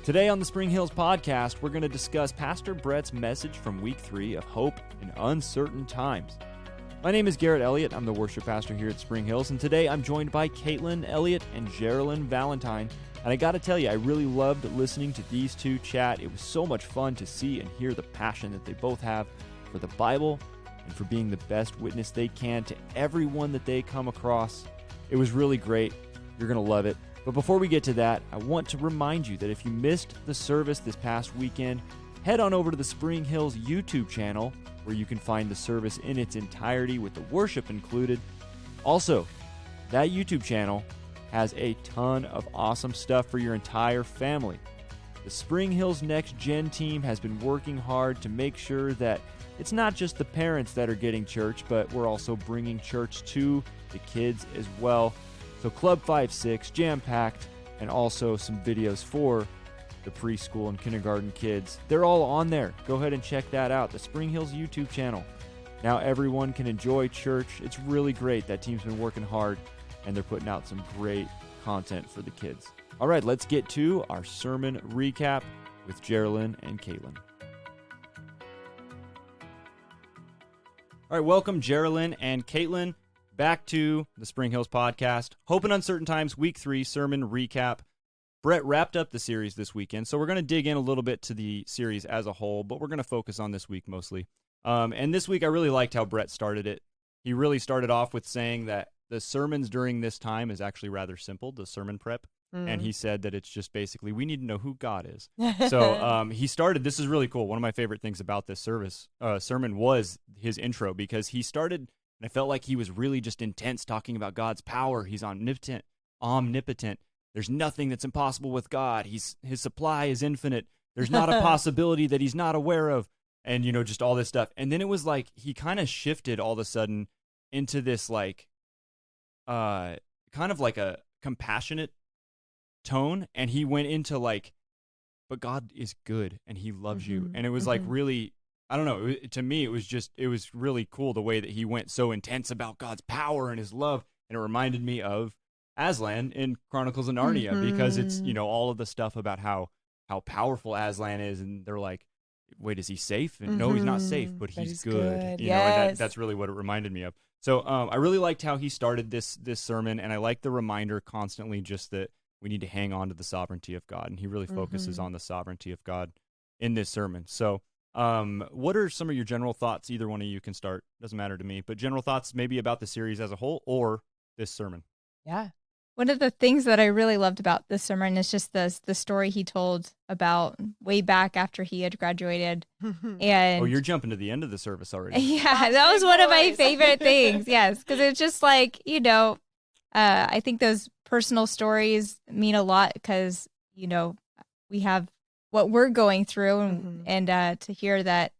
Today on the Spring Hills podcast, we're going to discuss Pastor Brett's message from week 3 of Hope in Uncertain Times. My name is Garett Elliott. I'm the worship pastor here at Spring Hills, and today I'm joined by Kaitlin Elliott and Jerilyn Valentine. And I got to tell you, I really loved listening to these two chat. It was so much fun to see and hear the passion that they both have for the Bible and for being the best witness they can to everyone that they come across. It was really great. You're going to love it. But before we get to that, I want to remind you that if you missed the service this past weekend, head on over to the Spring Hills YouTube channel where you can find the service in its entirety with the worship included. Also, that YouTube channel has a ton of awesome stuff for your entire family. The Spring Hills Next Gen team has been working hard to make sure that it's not just the parents that are getting church, but we're also bringing church to the kids as well. So Club 5-6, jam-packed, and also some videos for the preschool and kindergarten kids. They're all on there. Go ahead and check that out, the Spring Hills YouTube channel. Now everyone can enjoy church. It's really great. That team's been working hard, and they're putting out some great content for the kids. All right, let's get to our sermon recap with Jerilyn and Kaitlin. All right, welcome Jerilyn and Kaitlin. Back to the Spring Hills podcast. Hope in Uncertain Times, Week 3 sermon recap. Brett wrapped up the series this weekend, so we're going to dig in a little bit to the series as a whole, but we're going to focus on this week mostly. And this week, I really liked how Brett started it. He really started off with saying that the sermons during this time is actually rather simple, the sermon prep. And he said that it's just basically, we need to know who God is. So he started, this is really cool. One of my favorite things about this sermon was his intro, because he started, and I felt like he was really just intense talking about God's power. He's omnipotent. There's nothing that's impossible with God. His supply is infinite. There's not a possibility that he's not aware of. And, just all this stuff. And then it was like he kind of shifted all of a sudden into this like, kind of like a compassionate tone. And he went into like, but God is good and he loves you. And it was like really, I don't know, to me, it was really cool the way that he went so intense about God's power and his love. And it reminded me of Aslan in Chronicles of Narnia, because it's, all of the stuff about how powerful Aslan is. And they're like, wait, is he safe? And no, he's not safe, but he's good. And that's really what it reminded me of. So I really liked how he started this sermon. And I like the reminder constantly just that we need to hang on to the sovereignty of God. And he really focuses on the sovereignty of God in this sermon. So what are some of your general thoughts? Either one of you can start. Doesn't matter to me, but general thoughts maybe about the series as a whole or this sermon. Yeah. One of the things that I really loved about this sermon is just the story he told about way back after he had graduated. And you're jumping to the end of the service already. Yeah, that was one of my favorite things. Yes, because it's just like, I think those personal stories mean a lot because, we have what we're going through, and to hear that,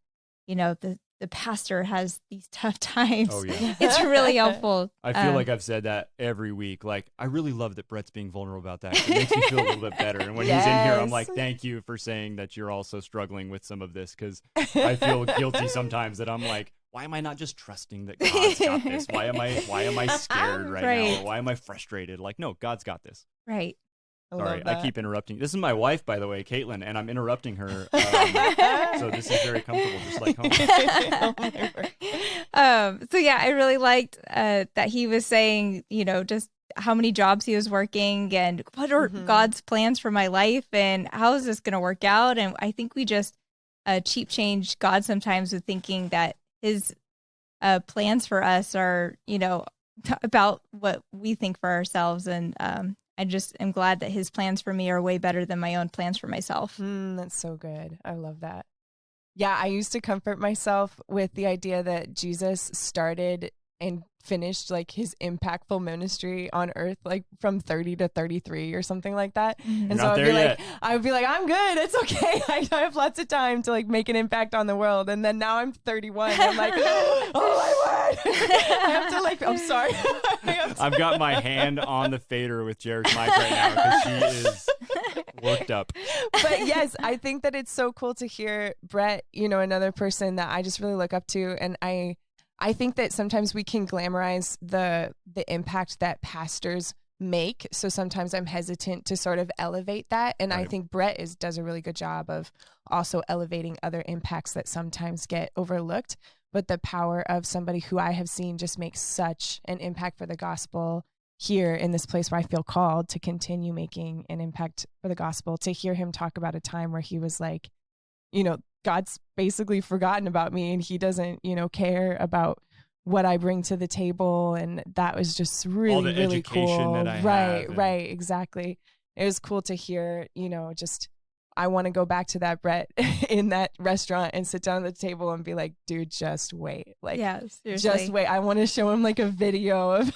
the pastor has these tough times. Oh, yeah. It's really helpful. I feel like I've said that every week. Like, I really love that Brett's being vulnerable about that. It makes me feel a little bit better. And when he's in here, I'm like, thank you for saying that you're also struggling with some of this, because I feel guilty sometimes that I'm like, why am I not just trusting that God's got this? Why am I scared right now? Or why am I frustrated? Like, no, God's got this. Right. Sorry, I keep interrupting. This is my wife, by the way, Kaitlin, and I'm interrupting her. So this is very comfortable, just like home. So yeah, I really liked that he was saying, just how many jobs he was working and what are God's plans for my life and how is this going to work out? And I think we just cheap change God sometimes with thinking that his plans for us are, about what we think for ourselves. And I just am glad that his plans for me are way better than my own plans for myself. That's so good. I love that. Yeah, I used to comfort myself with the idea that Jesus started and finished like his impactful ministry on earth like from 30 to 33 or something like that. And so I would be like, I'm good. It's okay. I have lots of time to like make an impact on the world. And then now I'm 31. And I'm like, oh my word. I have to like, I'm sorry. I've got my hand on the fader with Jared's mic right now because she is worked up. But yes, I think that it's so cool to hear Brett, another person that I just really look up to. And I think that sometimes we can glamorize the impact that pastors make. So sometimes I'm hesitant to sort of elevate that. And I think Brett does a really good job of also elevating other impacts that sometimes get overlooked. But the power of somebody who I have seen just make such an impact for the gospel here in this place where I feel called to continue making an impact for the gospel, to hear him talk about a time where he was like, God's basically forgotten about me and he doesn't, care about what I bring to the table. And that was just really, really cool. That I right, exactly. It was cool to hear, just, I want to go back to that Brett in that restaurant and sit down at the table and be like, dude, just wait. Like, just wait. I want to show him like a video of,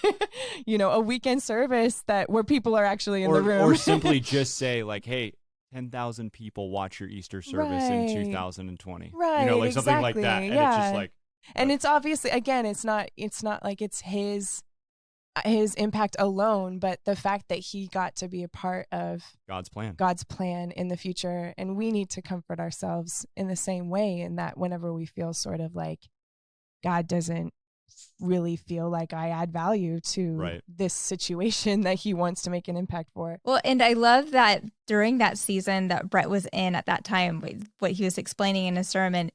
a weekend service where people are actually in the room. Or simply just say like, hey, 10,000 people watch your Easter service in 2020. Right. Like something like that. And it's just like, and it's obviously, again, it's not like it's his impact alone, but the fact that he got to be a part of God's plan in the future. And we need to comfort ourselves in the same way, in that whenever we feel sort of like God doesn't really feel like I add value to this situation that he wants to make an impact for. Well, and I love that during that season that Brett was in at that time, what he was explaining in his sermon,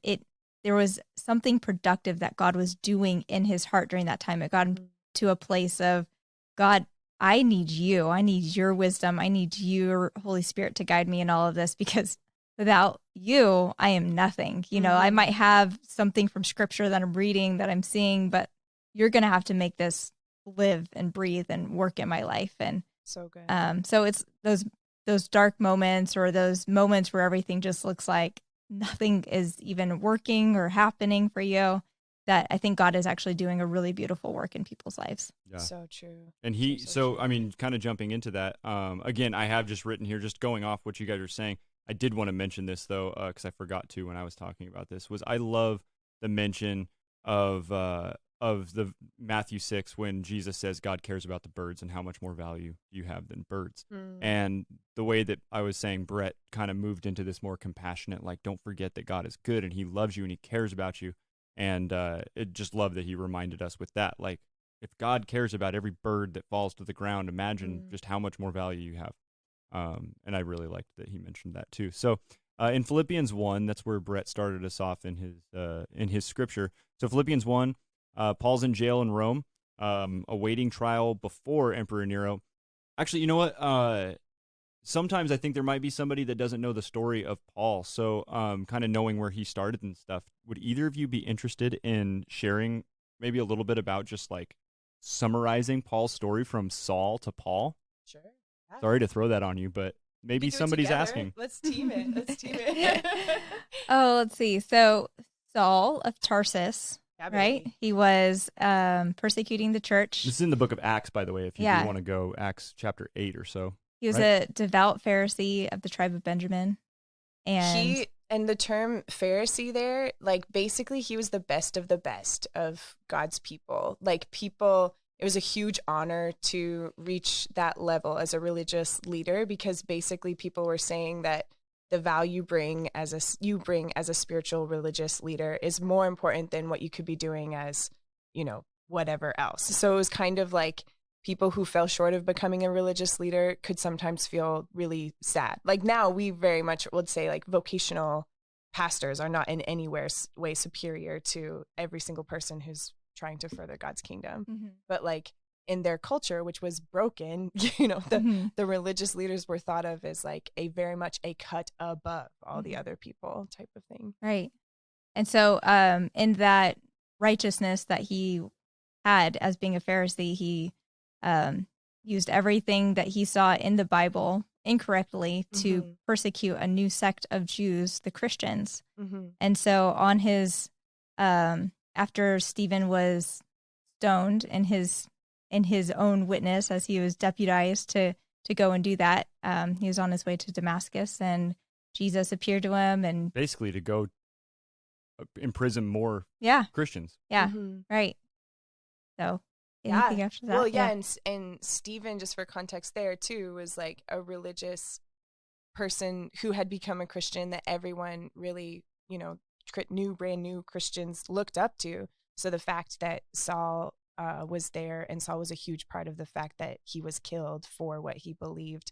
there was something productive that God was doing in his heart during that time. It got him to a place of, God, I need you. I need your wisdom. I need your Holy Spirit to guide me in all of this, because without you, I am nothing. I might have something from scripture that I'm reading, that I'm seeing, but you're going to have to make this live and breathe and work in my life. And so good. So it's those dark moments, or those moments where everything just looks like nothing is even working or happening for you, that I think God is actually doing a really beautiful work in people's lives. Yeah. So true. And I mean, kind of jumping into that, again, I have just written here, just going off what you guys are saying. I did want to mention this though, because I forgot to when I was talking about this, was I love the mention of the Matthew 6 when Jesus says God cares about the birds and how much more value you have than birds. And the way that I was saying Brett kind of moved into this more compassionate, like, don't forget that God is good and he loves you and he cares about you. And it just love that he reminded us with that. Like, if God cares about every bird that falls to the ground, imagine just how much more value you have. And I really liked that he mentioned that too. So in Philippians 1, that's where Brett started us off in his scripture. So Philippians 1, Paul's in jail in Rome, awaiting trial before Emperor Nero. Actually, you know what? Sometimes I think there might be somebody that doesn't know the story of Paul. So kind of knowing where he started and stuff. Would either of you be interested in sharing maybe a little bit about just like summarizing Paul's story from Saul to Paul? Sure. Yeah. Sorry to throw that on you, but maybe somebody's asking. Let's team it. Let's see. So Saul of Tarsus, right? He was persecuting the church. This is in the book of Acts, by the way, if you do want to go, Acts chapter 8 or so. He was a devout Pharisee of the tribe of Benjamin. And the term Pharisee there, like, basically he was the best of God's people. Like, it was a huge honor to reach that level as a religious leader, because basically people were saying that the value you bring as a spiritual religious leader is more important than what you could be doing as, whatever else. So it was kind of like people who fell short of becoming a religious leader could sometimes feel really sad. Like, now we very much would say like vocational pastors are not in any way superior to every single person who's trying to further God's kingdom. But like in their culture, which was broken, the religious leaders were thought of as like very much a cut above all the other people type of thing. Right. And so in that righteousness that he had as being a Pharisee, he used everything that he saw in the Bible incorrectly to persecute a new sect of Jews, the Christians. And so on his, after Stephen was stoned in his own witness, as he was deputized to go and do that, he was on his way to Damascus, and Jesus appeared to him, and basically to go imprison more Christians. Yeah, right. So anything after that? Well, and Stephen, just for context there too, was like a religious person who had become a Christian that everyone really, brand new Christians looked up to. So the fact that Saul was there, and Saul was a huge part of the fact that he was killed for what he believed.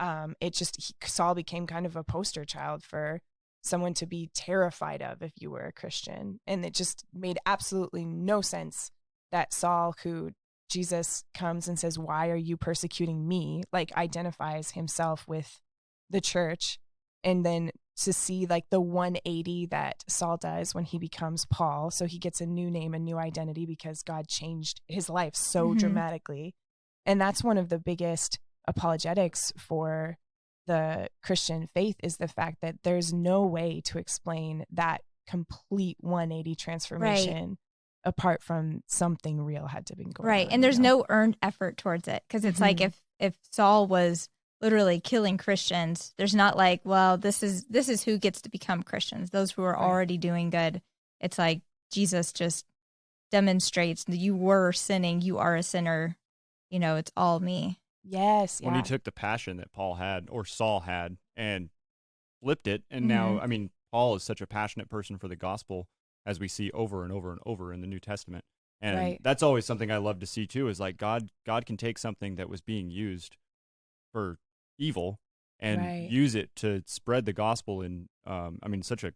Saul became kind of a poster child for someone to be terrified of if you were a Christian. And it just made absolutely no sense that Saul, who Jesus comes and says, "Why are you persecuting me?" like identifies himself with the church. And then to see like the 180 that Saul does when he becomes Paul. So he gets a new name, a new identity, because God changed his life so dramatically. And that's one of the biggest apologetics for the Christian faith, is the fact that there's no way to explain that complete 180 transformation apart from something real had to be going on. And there's no earned effort towards it, because it's like if Saul was literally killing Christians, there's not like, well, this is who gets to become Christians, those who are already doing good. It's like Jesus just demonstrates that you were sinning, you are a sinner, it's all me. Yes. When he took the passion that Paul had, or Saul had, and flipped it, and now, I mean, Paul is such a passionate person for the gospel, as we see over and over and over in the New Testament. And that's always something I love to see too, is like God can take something that was being used for evil and use it to spread the gospel in, such a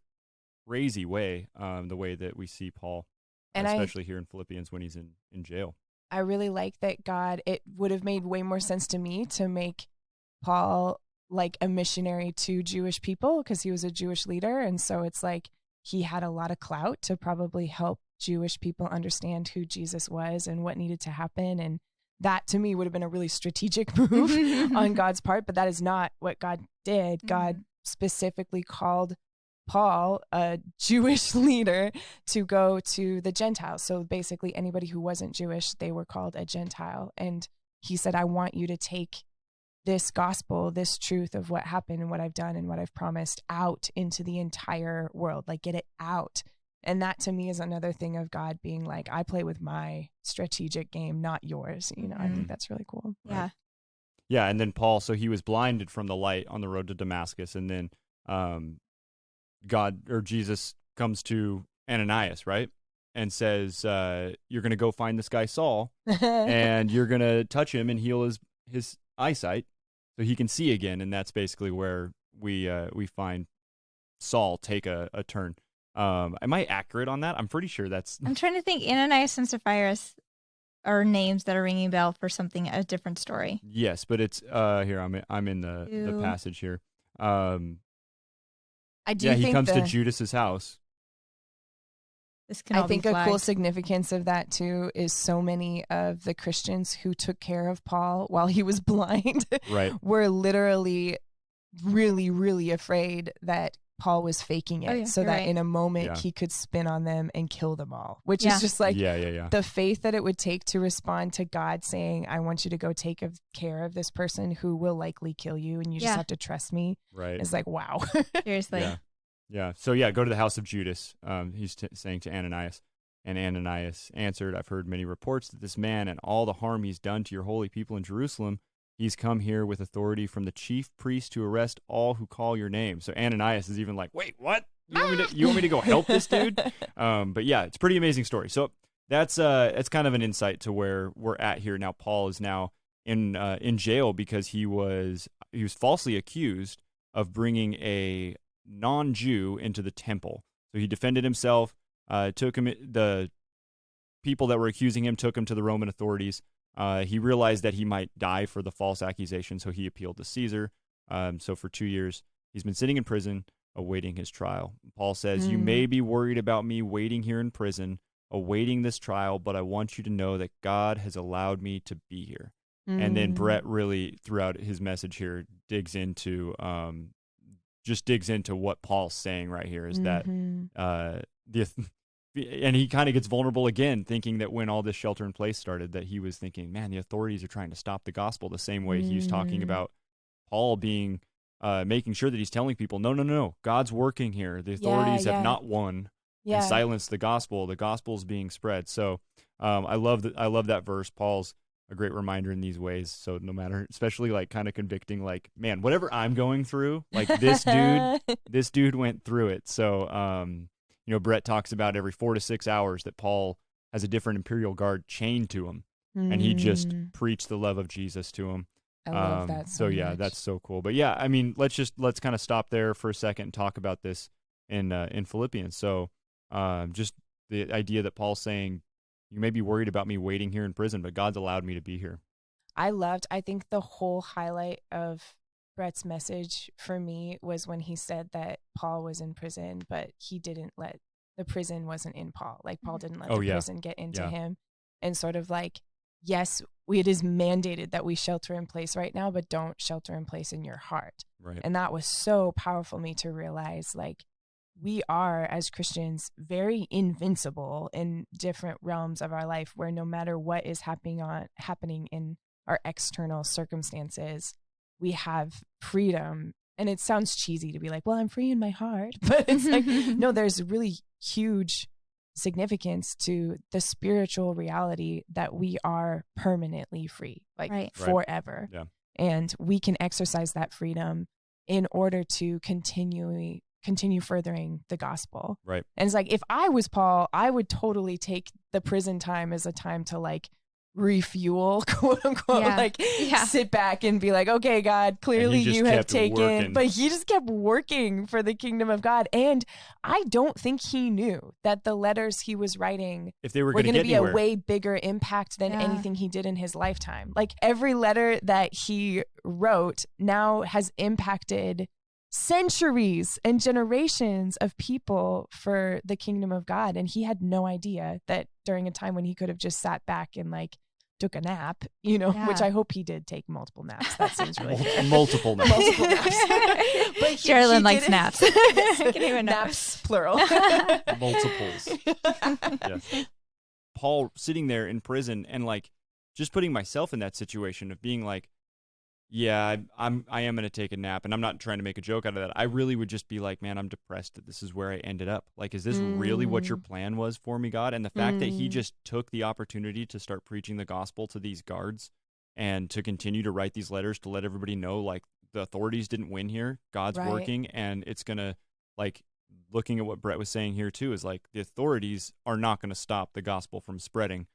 crazy way, the way that we see Paul, and especially here in Philippians when he's in jail. I really like that it would have made way more sense to me to make Paul like a missionary to Jewish people, because he was a Jewish leader. And so it's like he had a lot of clout to probably help Jewish people understand who Jesus was and what needed to happen. And that to me would have been a really strategic move on God's part, but that is not what God did. God specifically called Paul, a Jewish leader, to go to the Gentiles. So basically anybody who wasn't Jewish, they were called a Gentile. And he said, I want you to take this gospel, this truth of what happened and what I've done and what I've promised out into the entire world, like get it out. And that to me is another thing of God being like, I play with my strategic game, not yours. I think that's really cool. Yeah. Yeah. And then Paul, so he was blinded from the light on the road to Damascus. And then Jesus comes to Ananias, right? And says, you're going to go find this guy Saul, and you're going to touch him and heal his eyesight so he can see again. And that's basically where we find Saul take a turn. Am I accurate on that? I'm pretty sure that's... I'm trying to think. Ananias and Sapphira are names that are ringing a bell for a different story. Yes, but it's here. I'm in the passage here. He comes to Judas's house. I think a cool significance of that too is so many of the Christians who took care of Paul while he was blind were literally really, really afraid that Paul was faking it, so that in a moment he could spin on them and kill them all, which is just like the faith that it would take to respond to God saying, I want you to go take care of this person who will likely kill you, and you just have to trust me. Right. It's like, wow. Seriously. Yeah. So go to the house of Judas. He's saying to Ananias, and Ananias answered, I've heard many reports that this man and all the harm he's done to your holy people in Jerusalem, he's come here with authority from the chief priest to arrest all who call your name. So Ananias is even like, wait, what? You want me to go help this dude? But yeah, it's a pretty amazing story. So that's kind of an insight to where we're at here now. Paul is now in jail because he was falsely accused of bringing a non-Jew into the temple. So he defended himself. The people that were accusing him took him to the Roman authorities. He realized that he might die for the false accusation, so he appealed to Caesar. So for 2 years, he's been sitting in prison, awaiting his trial. Paul says, you may be worried about me waiting here in prison, awaiting this trial, but I want you to know that God has allowed me to be here. And then Brett really, throughout his message here, digs into what Paul's saying right here, is that and he kind of gets vulnerable again, thinking that when all this shelter in place started, that he was thinking, man, the authorities are trying to stop the gospel, the same way he was talking about Paul being, making sure that he's telling people, no, God's working here. The authorities have not won and silenced the gospel. The gospel's being spread. So I love that verse. Paul's a great reminder in these ways. So no matter, especially like kind of convicting, like, man, whatever I'm going through, like this dude went through it. So, Brett talks about every 4 to 6 hours that Paul has a different imperial guard chained to him, and he just preached the love of Jesus to him. I love that so yeah, much. that's so cool. But yeah, I mean, let's kind of stop there for a second and talk about this in Philippians. So just the idea that Paul's saying, you may be worried about me waiting here in prison, but God's allowed me to be here. I think the whole highlight of Brett's message for me was when he said that Paul was in prison, but he didn't let the prison wasn't in Paul. Like Paul didn't let the prison get into him, and sort of like, yes, it is mandated that we shelter in place right now, but don't shelter in place in your heart. Right. And that was so powerful me to realize, like, we are as Christians very invincible in different realms of our life, where no matter what is happening in our external circumstances, we have freedom. And it sounds cheesy to be like, well, I'm free in my heart, but it's like, no, there's really huge significance to the spiritual reality that we are permanently free, like forever. Yeah. And we can exercise that freedom in order to continue furthering the gospel. Right. And it's like, if I was Paul, I would totally take the prison time as a time to like refuel, quote unquote, sit back and be like, okay, God, clearly you have taken, but he just kept working for the kingdom of God. And I don't think he knew that the letters he was writing, if they were going to be anywhere, a way bigger impact than anything he did in his lifetime. Like every letter that he wrote now has impacted centuries and generations of people for the kingdom of God. And he had no idea that during a time when he could have just sat back and like took a nap, which I hope he did take multiple naps. That seems really good. multiple naps. Multiple naps. But Jerilyn likes naps. Naps, plural. Multiples. Yes. Paul sitting there in prison and like just putting myself in that situation of being like, yeah, I am going to take a nap, and I'm not trying to make a joke out of that. I really would just be like, man, I'm depressed that this is where I ended up. Like, is this really what your plan was for me, God? And the fact that he just took the opportunity to start preaching the gospel to these guards and to continue to write these letters to let everybody know, like, the authorities didn't win here. God's working, and it's going to, like, looking at what Brett was saying here too, is like the authorities are not going to stop the gospel from spreading.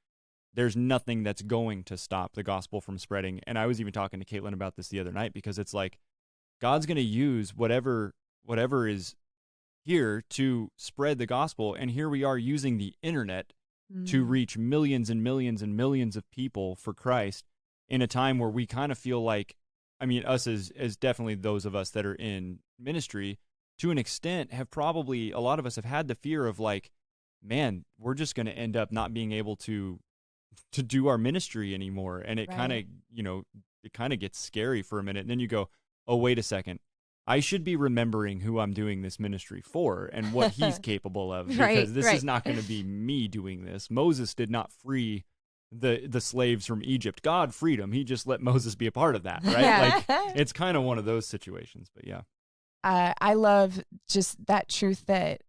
There's nothing that's going to stop the gospel from spreading. And I was even talking to Kaitlin about this the other night, because it's like God's going to use whatever is here to spread the gospel. And here we are using the internet to reach millions and millions and millions of people for Christ in a time where we kind of feel like, I mean, us as definitely those of us that are in ministry to an extent have probably, a lot of us have had the fear of like, man, we're just going to end up not being able to do our ministry anymore. And it kind of gets scary for a minute. And then you go, oh, wait a second. I should be remembering who I'm doing this ministry for and what he's capable of, because this is not going to be me doing this. Moses did not free the slaves from Egypt. God freed them. He just let Moses be a part of that, right? Like, it's kind of one of those situations, but yeah. I love just that truth that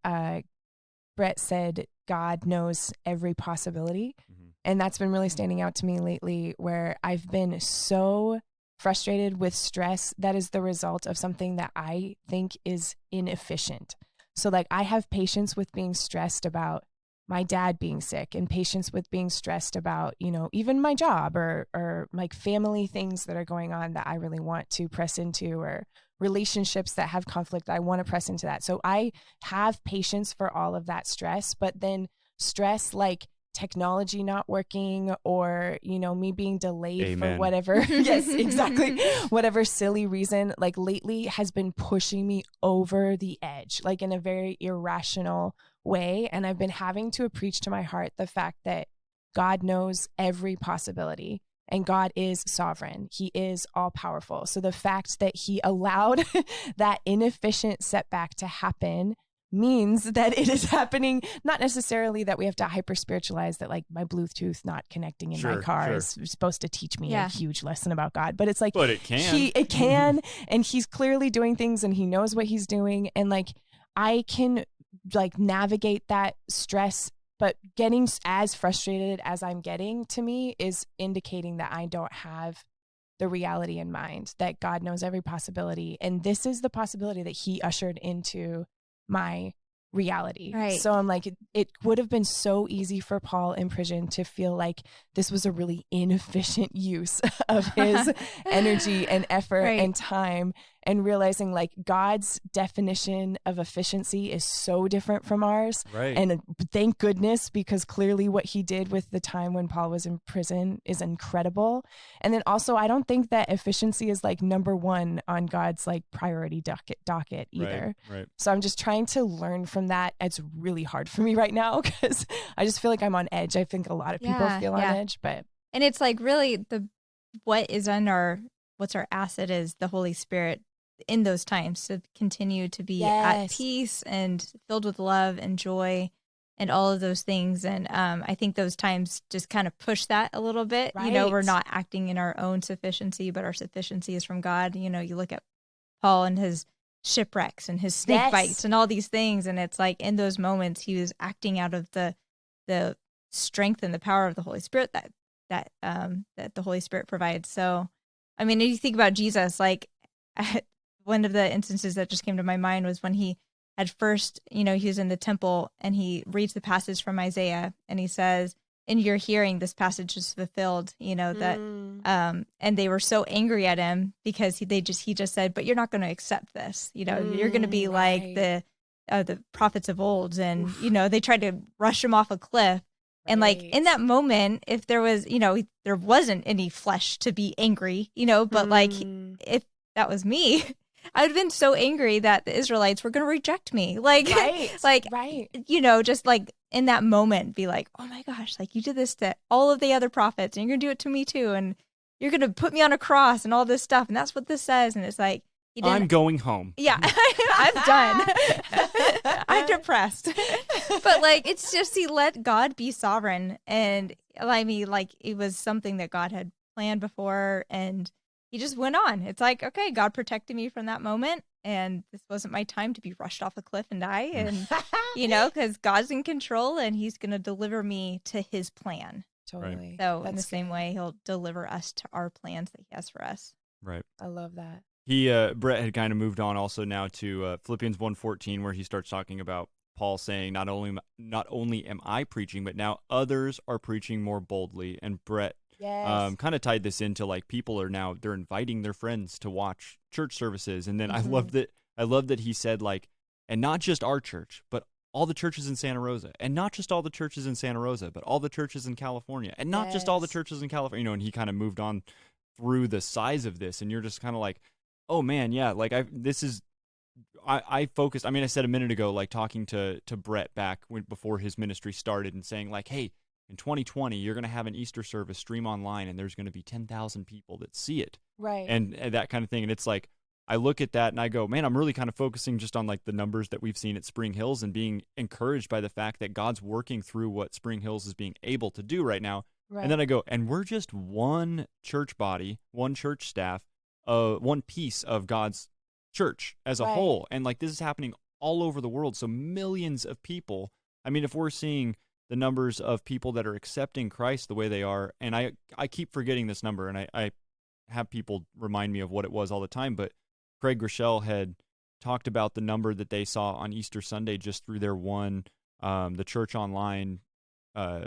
Brett said, God knows every possibility. And that's been really standing out to me lately, where I've been so frustrated with stress that is the result of something that I think is inefficient. So like, I have patience with being stressed about my dad being sick, and patience with being stressed about, even my job or like family things that are going on that I really want to press into, or relationships that have conflict. I want to press into that. So I have patience for all of that stress, but then stress like technology not working, or me being delayed for whatever yes, exactly, whatever silly reason, like lately has been pushing me over the edge, like in a very irrational way. And I've been having to preach to my heart the fact that God knows every possibility, and God is sovereign. He is all powerful. So the fact that he allowed that inefficient setback to happen means that it is happening, not necessarily that we have to hyper spiritualize that, like my Bluetooth not connecting in my car is supposed to teach me a huge lesson about God, but it's like, but it can, it can, and he's clearly doing things, and he knows what he's doing. And like, I can like navigate that stress, but getting as frustrated as I'm getting, to me, is indicating that I don't have the reality in mind, that God knows every possibility. And this is the possibility that he ushered into my reality. Right. So I'm like, it would have been so easy for Paul in prison to feel like this was a really inefficient use of his energy and effort Right. and time, and realizing like God's definition of efficiency is so different from ours. Right. And thank goodness, because clearly what he did with the time when Paul was in prison is incredible. And then also, I don't think that efficiency is like number one on God's like priority docket either. Right. So I'm just trying to learn from that. It's really hard for me right now because I just feel like I'm on edge. I think a lot of people feel on edge, but. And it's like really what's our asset is the Holy Spirit in those times to continue to be at peace and filled with love and joy and all of those things. And I think those times just kind of push that a little bit. Right. You know, we're not acting in our own sufficiency, but our sufficiency is from God. You know, you look at Paul and his shipwrecks and his snake bites and all these things. And it's like in those moments, he was acting out of the strength and the power of the Holy Spirit that the Holy Spirit provides. So, I mean, if you think about Jesus, like one of the instances that just came to my mind was when he had first, you know, he was in the temple and he reads the passage from Isaiah and he says, in your hearing, this passage is fulfilled, you know, that, and they were so angry at him because he just said, but you're not going to accept this. You know, you're going to be like the prophets of old. And, you know, they tried to rush him off a cliff. And like in that moment, if there was, you know, there wasn't any flesh to be angry, you know, but like if that was me, I would have been so angry that the Israelites were going to reject me. Like, you know, just like in that moment, be like, oh my gosh, like you did this to all of the other prophets and you're going to do it to me too. And you're going to put me on a cross and all this stuff. And that's what this says. And it's like, I'm going home. Yeah, I'm done. I'm depressed. But like, it's just, he let God be sovereign. And I mean, like it was something that God had planned before and he just went on. It's like, okay, God protected me from that moment. And this wasn't my time to be rushed off a cliff and die. And, you know, because God's in control and he's going to deliver me to his plan. Totally. So in the same way, he'll deliver us to our plans that he has for us. Right. I love that. Brett had kind of moved on also now to Philippians 1:14, where he starts talking about Paul saying, not only am I preaching, but now others are preaching more boldly. And Brett kind of tied this into like people are now, they're inviting their friends to watch church services. And then I love that he said like, and not just our church, but all the churches in Santa Rosa, and not just all the churches in Santa Rosa, but all the churches in California, and not just all the churches in California, you know, and he kind of moved on through the size of this. And you're just kind of like, oh man, yeah, like I focused, I mean, I said a minute ago, like talking to Brett back before his ministry started and saying like, hey, in 2020, you're going to have an Easter service stream online and there's going to be 10,000 people that see it. Right. And that kind of thing. And it's like, I look at that and I go, man, I'm really kind of focusing just on like the numbers that we've seen at Spring Hills and being encouraged by the fact that God's working through what Spring Hills is being able to do right now. Right. And then I go, and we're just one church body, one church staff, one piece of God's church as a whole. And like this is happening all over the world. So millions of people. I mean, if we're seeing the numbers of people that are accepting Christ the way they are, and I keep forgetting this number, and I have people remind me of what it was all the time, but Craig Groeschel had talked about the number that they saw on Easter Sunday just through their the church online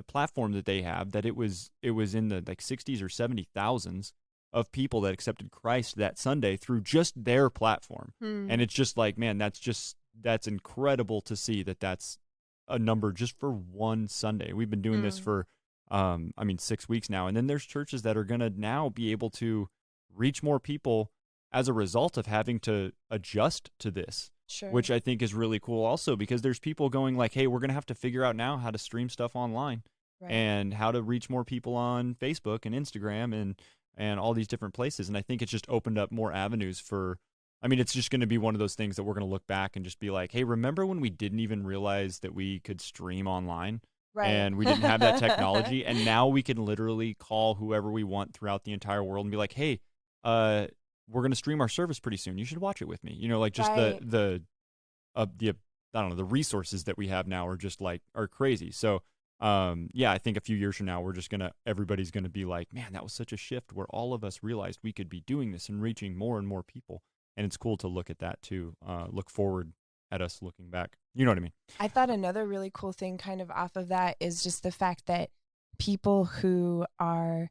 platform that they have, that it was in the like 60s or 70,000s of people that accepted Christ that Sunday through just their platform. And it's just like, man, that's incredible to see that's a number just for one Sunday. We've been doing this for 6 weeks now, and then there's churches that are going to now be able to reach more people as a result of having to adjust to this. Sure. Which I think is really cool also, because there's people going like, hey, we're going to have to figure out now how to stream stuff online and how to reach more people on Facebook and Instagram and all these different places. And I think it's just opened up more avenues for, I mean, it's just going to be one of those things that we're going to look back and just be like, hey, remember when we didn't even realize that we could stream online? Right. And we didn't have that technology. And now we can literally call whoever we want throughout the entire world and be like, hey, we're going to stream our service pretty soon. You should watch it with me. You know, like just the I don't know, the resources that we have now are just like, are crazy. So, I think a few years from now, everybody's going to be like, man, that was such a shift where all of us realized we could be doing this and reaching more and more people. And it's cool to look at that too, look forward at us looking back. You know what I mean? I thought another really cool thing kind of off of that is just the fact that people who are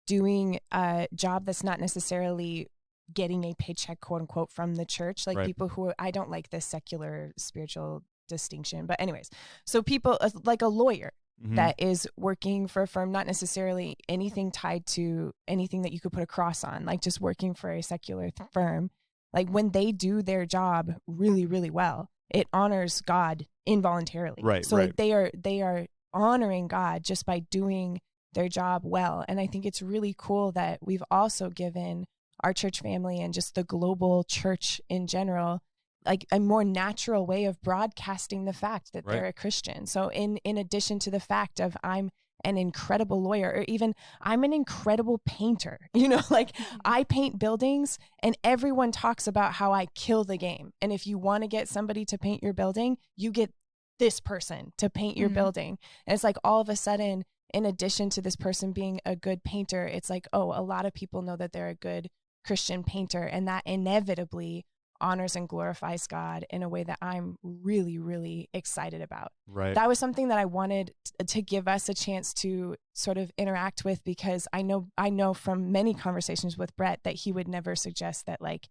doing a job that's not necessarily getting a paycheck, quote unquote, from the church, like people who I don't like this secular spiritual distinction, but anyways, so people like a lawyer that is working for a firm, not necessarily anything tied to anything that you could put a cross on, like just working for a secular firm. Like when they do their job really, really well, it honors God involuntarily. Right. So like they are honoring God just by doing their job well. And I think it's really cool that we've also given our church family and just the global church in general like a more natural way of broadcasting the fact that they're a Christian. So in addition to the fact of I'm an incredible lawyer, or even I'm an incredible painter, you know, like I paint buildings and everyone talks about how I kill the game. And if you want to get somebody to paint your building, you get this person to paint your building. And it's like all of a sudden, in addition to this person being a good painter, it's like, oh, a lot of people know that they're a good Christian painter, and that inevitably honors and glorifies God in a way that I'm really, really excited about. Right. That was something that I wanted to give us a chance to sort of interact with, because I know from many conversations with Brett that he would never suggest that like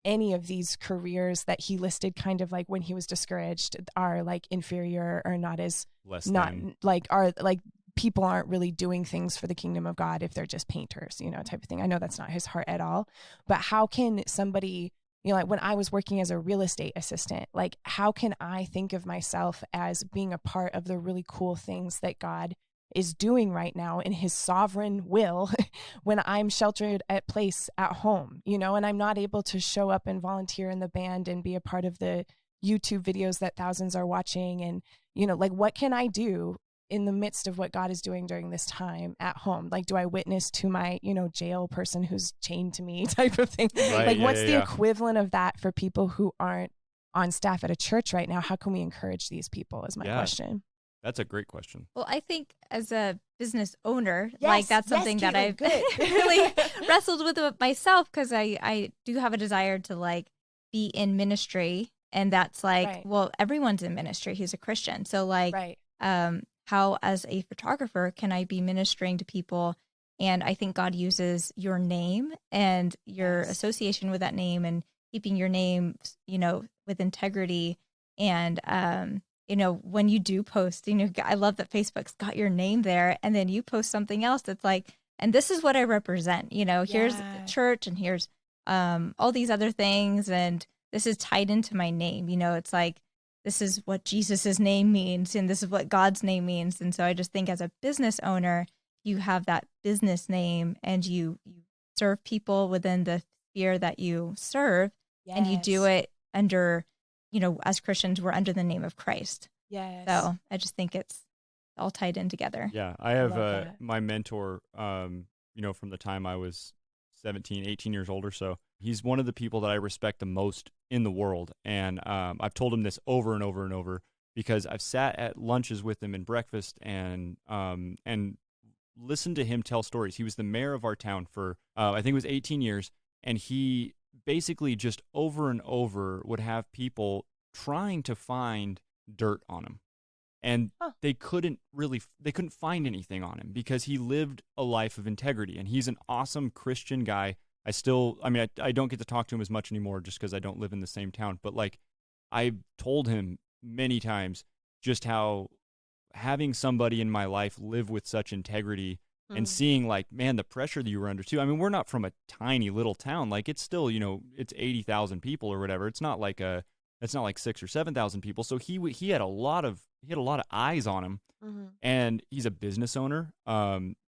any of these careers that he listed kind of like when he was discouraged are like inferior or not as like are like people aren't really doing things for the kingdom of God if they're just painters, you know, type of thing. I know that's not his heart at all, but how can somebody, you know, like when I was working as a real estate assistant, like how can I think of myself as being a part of the really cool things that God is doing right now in his sovereign will when I'm sheltered at place at home, you know, and I'm not able to show up and volunteer in the band and be a part of the YouTube videos that thousands are watching. And, you know, like what can I do in the midst of what God is doing during this time at home? Like, do I witness to my, you know, jail person who's chained to me type of thing? Right, like, what's the equivalent of that for people who aren't on staff at a church right now? How can we encourage these people is my question. That's a great question. Well, I think as a business owner, like that's something that I've really wrestled with myself, because I do have a desire to like be in ministry. And that's like, well, everyone's in ministry who's a Christian. So like, how as a photographer can I be ministering to people? And I think God uses your name and your association with that name and keeping your name, you know, with integrity. And, you know, when you do post, you know, I love that Facebook's got your name there, and then you post something else that's like, and this is what I represent, you know, here's the church and here's all these other things. And this is tied into my name. You know, it's like, this is what Jesus's name means, and this is what God's name means. And so I just think as a business owner, you have that business name and you serve people within the sphere that you serve, and you do it under, you know, as Christians, we're under the name of Christ. Yes. So I just think it's all tied in together. Yeah. I have my mentor, you know, from the time I was 17, 18 years old or so. He's one of the people that I respect the most in the world. And I've told him this over and over and over, because I've sat at lunches with him and breakfast and listened to him tell stories. He was the mayor of our town for, I think it was 18 years. And he basically just over and over would have people trying to find dirt on him. And they couldn't find anything on him, because he lived a life of integrity. And he's an awesome Christian guy. I don't get to talk to him as much anymore just because I don't live in the same town. But like, I told him many times just how having somebody in my life live with such integrity and seeing like, man, the pressure that you were under too. I mean, we're not from a tiny little town. Like it's still, you know, it's 80,000 people or whatever. It's not like 6,000 or 7,000 people. So he had a lot of eyes on him, and he's a business owner.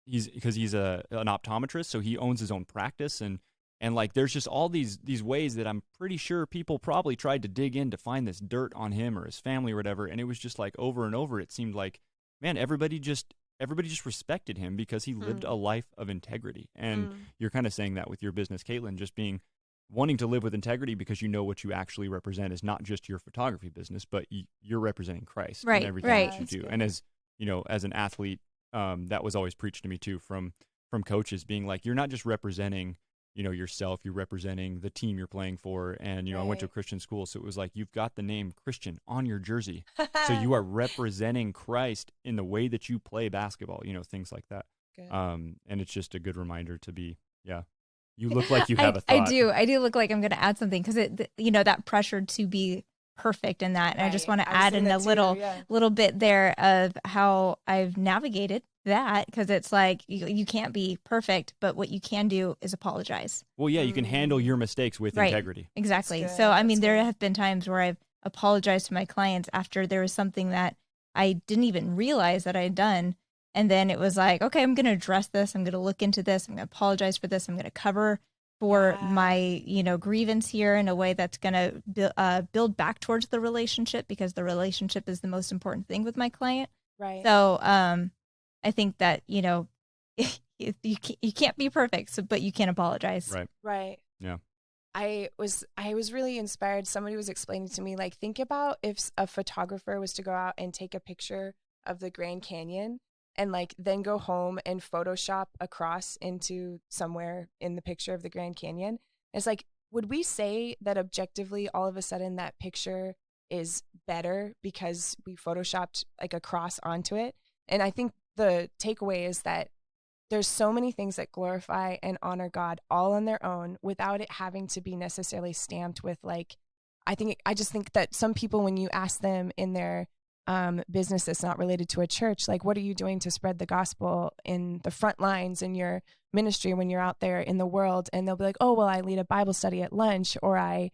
He's an optometrist, so he owns his own practice, and like there's just all these ways that I'm pretty sure people probably tried to dig in to find this dirt on him or his family or whatever, and it was just like over and over. It seemed like, man, everybody just respected him because he lived a life of integrity. And you're kind of saying that with your business, Kaitlin, just wanting to live with integrity because you know what you actually represent is not just your photography business, but you're representing Christ in everything that you do. And as you know, as an athlete, that was always preached to me too from coaches, being like, you're not just representing yourself, you're representing the team you're playing for. And, I went to a Christian school, so it was like, you've got the name Christian on your jersey. So you are representing Christ in the way that you play basketball, things like that. And it's just a good reminder to be, you look like you have a thought. I do look like I'm going to add something because that pressure to be perfect in that. And I just want to add in a little bit there of how I've navigated that, because it's like you can't be perfect, but what you can do is apologize. Well, you can handle your mistakes with integrity. Exactly. So, I mean, there have been times where I've apologized to my clients after there was something that I didn't even realize that I had done. And then it was like, okay, I'm going to address this. I'm going to look into this. I'm going to apologize for this. I'm going to cover for my, grievance here in a way that's going to build back towards the relationship, because the relationship is the most important thing with my client. Right. So, I think that, you can't be perfect, but you can't apologize. Right. Yeah. I was really inspired. Somebody was explaining to me, like, think about if a photographer was to go out and take a picture of the Grand Canyon and like then go home and Photoshop a cross into somewhere in the picture of the Grand Canyon. It's like, would we say that objectively all of a sudden that picture is better because we Photoshopped like a cross onto it? And I think the takeaway is that there's so many things that glorify and honor God all on their own without it having to be necessarily stamped with like, I just think that some people, when you ask them in their business that's not related to a church, like, what are you doing to spread the gospel in the front lines in your ministry when you're out there in the world? And they'll be like, oh, well, I lead a Bible study at lunch, or I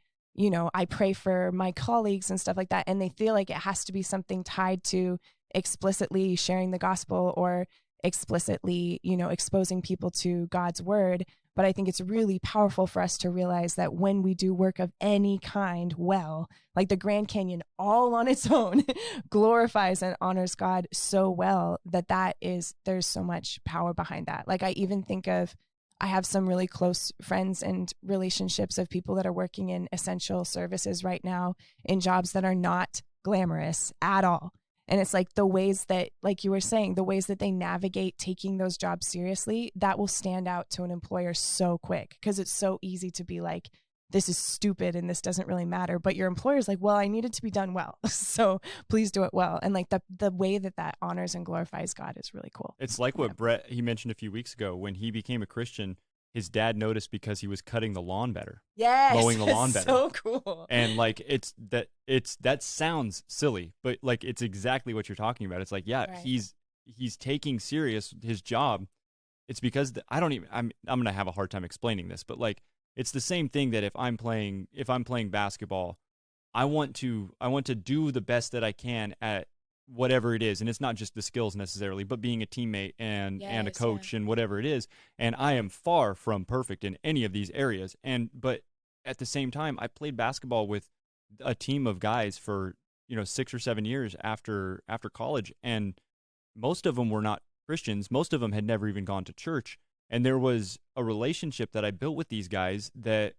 pray for my colleagues and stuff like that. And they feel like it has to be something tied to explicitly sharing the gospel or explicitly, exposing people to God's word. But I think it's really powerful for us to realize that when we do work of any kind well, like the Grand Canyon all on its own glorifies and honors God so well there's so much power behind that. Like, I even think of, I have some really close friends and relationships of people that are working in essential services right now in jobs that are not glamorous at all. And it's like the ways that, like you were saying, the ways that they navigate taking those jobs seriously, that will stand out to an employer so quick, because it's so easy to be like, this is stupid and this doesn't really matter. But your employer's like, well, I need it to be done well, so please do it well. And like the way that honors and glorifies God is really cool. It's like what Brett, he mentioned a few weeks ago, when he became a Christian, his dad noticed because he was cutting the lawn better. Yes, mowing the lawn better. So cool. And like that sounds silly, but like it's exactly what you're talking about. It's like, he's taking serious his job. It's because I'm gonna have a hard time explaining this, but like it's the same thing that if I'm playing basketball, I want to do the best that I can at whatever it is. And it's not just the skills necessarily, but being a teammate and a coach and whatever it is. And I am far from perfect in any of these areas. But at the same time, I played basketball with a team of guys for, 6 or 7 years after college. And most of them were not Christians. Most of them had never even gone to church. And there was a relationship that I built with these guys that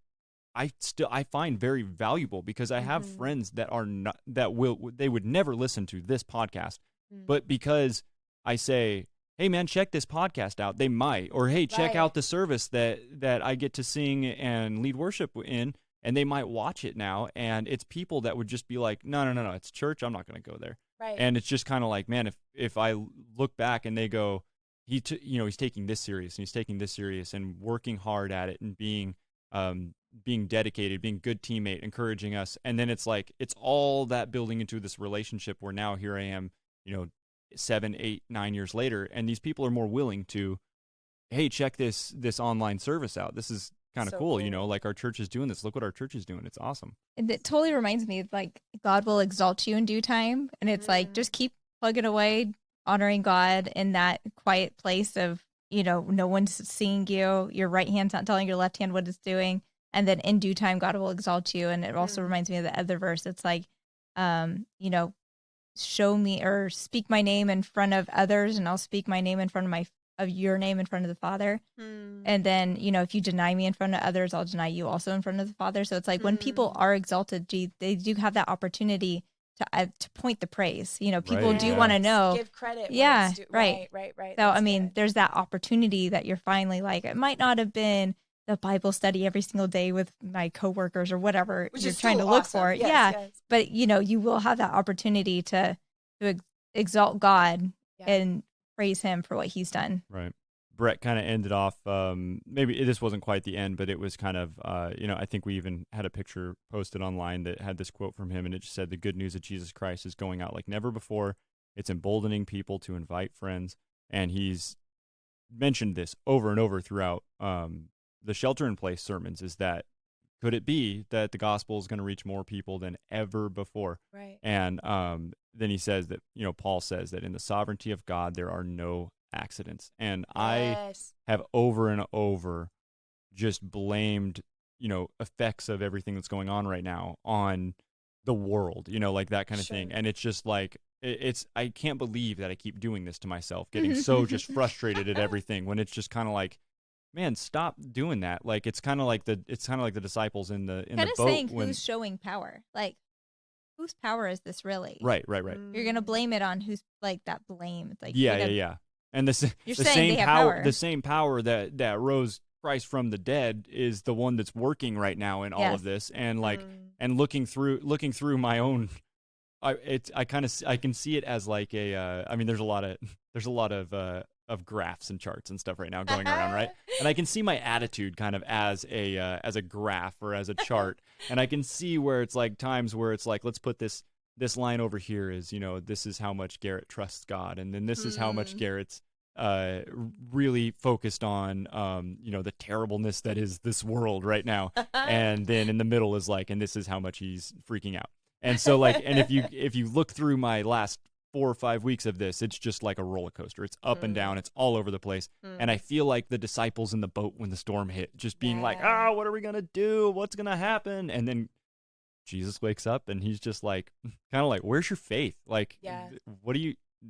I find very valuable, because I have friends that are not, they would never listen to this podcast, but because I say, hey man, check this podcast out, they might, or hey, check out the service that I get to sing and lead worship in, and they might watch it now. And it's people that would just be like, no, it's church, I'm not going to go there. Right. And it's just kind of like, man, if I look back and they go, he's taking this serious and he's taking this serious and working hard at it and being dedicated, being a good teammate, encouraging us. And then it's like, it's all that building into this relationship where now here I am, 7, 8, 9 years later. And these people are more willing to, hey, check this online service out. This is kind of so cool. Like our church is doing this. Look what our church is doing. It's awesome. And it totally reminds me of like, God will exalt you in due time. And it's like, just keep plugging away, honoring God in that quiet place of, no one's seeing you. Your right hand's not telling your left hand what it's doing. And then in due time, God will exalt you. And it also reminds me of the other verse. It's like, show me or speak my name in front of others, and I'll speak my name in front of your name in front of the Father. And then, if you deny me in front of others, I'll deny you also in front of the Father. So it's like when people are exalted, they do have that opportunity to point the praise. People do want to know. Give credit. Yeah, right. Right. So, I mean, there's that opportunity that you're finally like, it might not have been the Bible study every single day with my coworkers or whatever Which you're is trying to still look awesome. for. Yes, yeah. yes. But, you will have that opportunity to exalt God and praise him for what he's done. Right. Brett kind of ended off, maybe this wasn't quite the end, but it was kind of, I think we even had a picture posted online that had this quote from him, and it just said, "The good news of Jesus Christ is going out like never before. It's emboldening people to invite friends." And he's mentioned this over and over throughout the shelter-in-place sermons, is that could it be that the gospel is going to reach more people than ever before? Right. And then he says that, Paul says that in the sovereignty of God, there are no accidents. And I have over and over just blamed, effects of everything that's going on right now on the world, like that kind of thing. And it's just like, I can't believe that I keep doing this to myself, getting so just frustrated at everything, when it's just kind of like, man, stop doing that. Like, it's kind of like the disciples in the boat. Saying who's showing power, like, whose power is this really? Right. You're gonna blame it on who's, like, that blame. It's like, yeah. And the same power that rose Christ from the dead is the one that's working right now in all of this, and like, and looking through my own. I can see it as like a. I mean, there's a lot of graphs and charts and stuff right now going around, right? And I can see my attitude kind of as a graph or as a chart, and I can see where it's like times where it's like, let's put this line over here is, this is how much Garett trusts God, and then this is how much Garett's really focused on the terribleness that is this world right now, and then in the middle is like, and this is how much he's freaking out. And so like, and if you look through my last 4 or 5 weeks of this, it's just like a roller coaster. It's up and down. It's all over the place. And I feel like the disciples in the boat when the storm hit, just being like, what are we going to do? What's going to happen? And then Jesus wakes up and he's just like, kind of like, where's your faith? Like,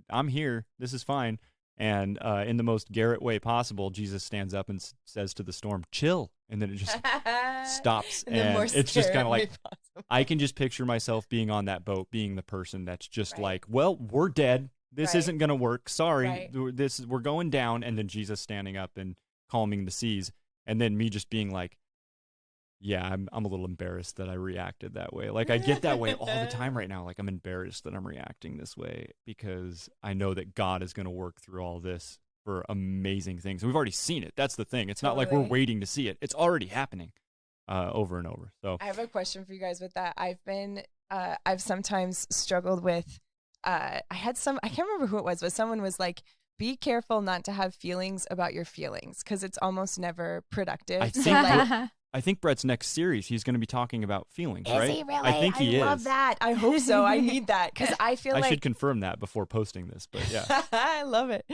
I'm here. This is fine. And in the most Garett way possible, Jesus stands up and says to the storm, chill. And then it just stops. And it's just kind of like, I can just picture myself being on that boat, being the person that's just like, well, we're dead. This isn't going to work. Sorry. We're going down. And then Jesus standing up and calming the seas. And then me just being like, yeah, I'm a little embarrassed that I reacted that way. Like, I get that way all the time right now. Like, I'm embarrassed that I'm reacting this way because I know that God is going to work through all this for amazing things. And we've already seen it. That's the thing. It's not like we're waiting to see it. It's already happening over and over. So I have a question for you guys with that. I've sometimes struggled with, I can't remember who it was, but someone was like, be careful not to have feelings about your feelings because it's almost never productive. I think Brett's next series, he's going to be talking about feelings, right? Is he really? I think he is. I love that. I hope so. I need that because I feel I should confirm that before posting this, but yeah. I love it.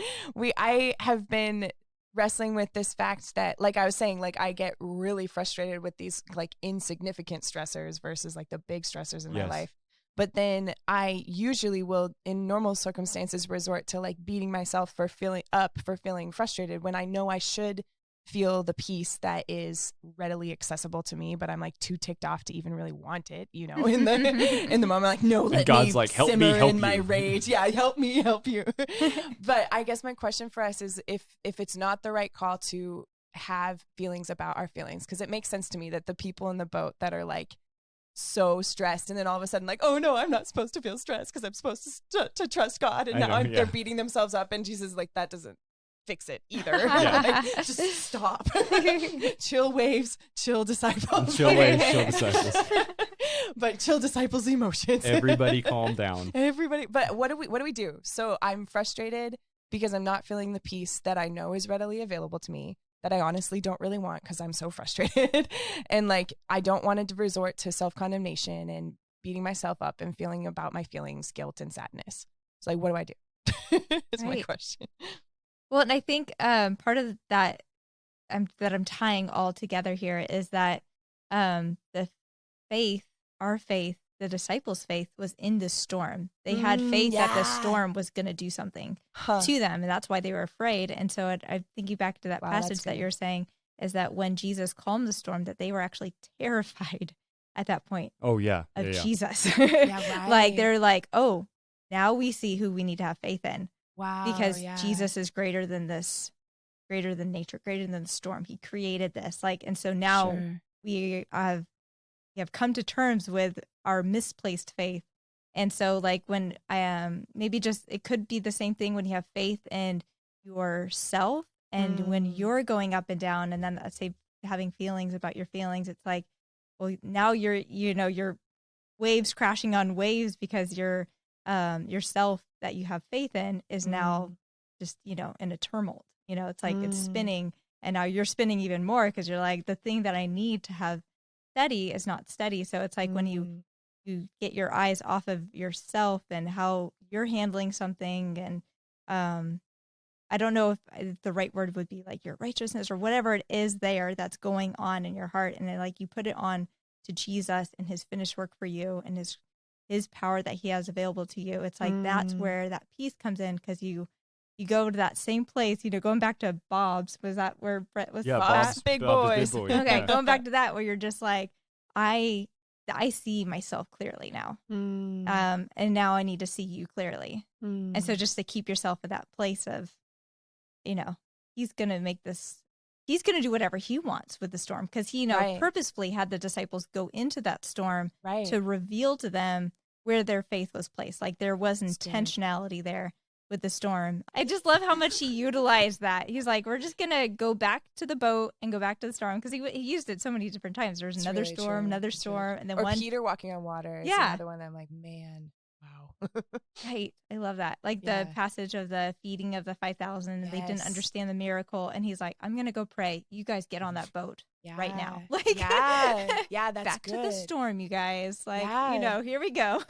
I have been wrestling with this fact that, like I was saying, like I get really frustrated with these like insignificant stressors versus like the big stressors in my life. But then I usually will, in normal circumstances, resort to like beating myself for feeling frustrated when I know I should feel the peace that is readily accessible to me, but I'm like too ticked off to even really want it, in the moment, like, no, let God's me like, help simmer me, help in you. my rage. Yeah, help me, help you. But I guess my question for us is if it's not the right call to have feelings about our feelings, because it makes sense to me that the people in the boat that are like so stressed and then all of a sudden like, oh no, I'm not supposed to feel stressed because I'm supposed to trust God, and they're beating themselves up, and Jesus is like, that doesn't fix it either. Like, just stop. Chill waves, chill disciples. Chill waves, chill disciples. But chill disciples' emotions. Everybody calm down. Everybody. But what do we do? So I'm frustrated because I'm not feeling the peace that I know is readily available to me, that I honestly don't really want because I'm so frustrated. And like, I don't want to resort to self-condemnation and beating myself up and feeling about my feelings, guilt and sadness. It's like, what do I do? Is my question. Well, and I think part of that I'm tying all together here is that the faith, our faith, the disciples' faith was in the storm. They had faith that the storm was going to do something to them, and that's why they were afraid. And so I'm thinking back to that passage that you're saying is that when Jesus calmed the storm, that they were actually terrified at that point. Oh, yeah. Of Jesus. Right. Like, they're like, oh, now we see who we need to have faith in. Wow. Because Jesus is greater than this greater than nature, greater than the storm. He created this. Like, and so now we have come to terms with our misplaced faith. And so like when maybe just, it could be the same thing when you have faith in yourself and when you're going up and down, and then let's say having feelings about your feelings, it's like, well, now you're waves crashing on waves because yourself that you have faith in is now just, in a tumult. It's like it's spinning, and now you're spinning even more because you're like, the thing that I need to have steady is not steady. So it's like when you get your eyes off of yourself and how you're handling something, and I don't know if the right word would be like your righteousness or whatever it is there that's going on in your heart, and then like you put it on to Jesus and his finished work for you and his power that he has available to you. It's like that's where that peace comes in, because you go to that same place, going back to Bob's. Was that where Brett was? Yeah, Bob's Big Boys. Okay, Yeah. going back to that, where you're just like, I see myself clearly now. And now I need to see you clearly. And so just to keep yourself at that place of, he's going to make this, he's going to do whatever he wants with the storm, because he, purposefully had the disciples go into that storm to reveal to them where their faith was placed. Like there was intentionality there with the storm. I just love how much he utilized that. He's like, we're just going to go back to the boat and go back to the storm, because he used it so many different times. There was another really storm, true. another It's storm, and then or one. Peter walking on water is another one that I'm like, man, wow. Right. I love that. Like the passage of the feeding of the 5,000. They didn't understand the miracle. And he's like, I'm going to go pray. You guys get on that boat right now. Like, that's back good. to the storm, you guys. Like, here we go.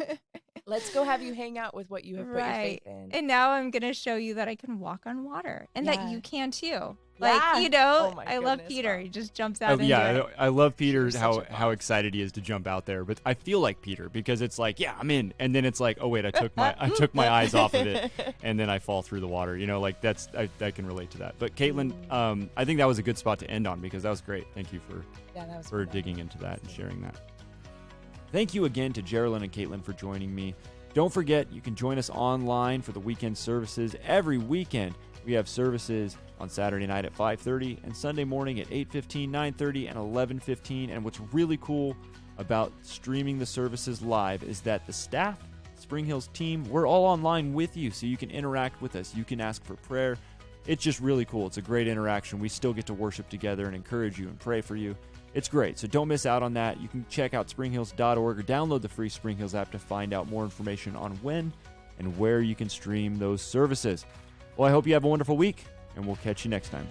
Let's go have you hang out with what you have put your faith in. And now I'm going to show you that I can walk on water, and that you can too. Like, Oh my I love goodness, Peter. wow. He just jumps out into it. I love Peter, Peter's such a how boss. excited he is to jump out there. But I feel like Peter, because it's like, yeah, I'm in, and then it's like, oh wait, I took my eyes off of it, and then I fall through the water. Like that's I can relate to that. But Kaitlin, I think that was a good spot to end on, because that was great. Thank you for digging into that and sharing that. Thank you again to Jerilyn and Kaitlin for joining me. Don't forget, you can join us online for the weekend services every weekend. We have services on Saturday night at 5:30 and Sunday morning at 8:15, 9:30, and 11:15. And what's really cool about streaming the services live is that the staff, Spring Hill's team, we're all online with you, so you can interact with us. You can ask for prayer. It's just really cool. It's a great interaction. We still get to worship together and encourage you and pray for you. It's great, so don't miss out on that. You can check out springhills.org or download the free Spring Hills app to find out more information on when and where you can stream those services. Well, I hope you have a wonderful week, and we'll catch you next time.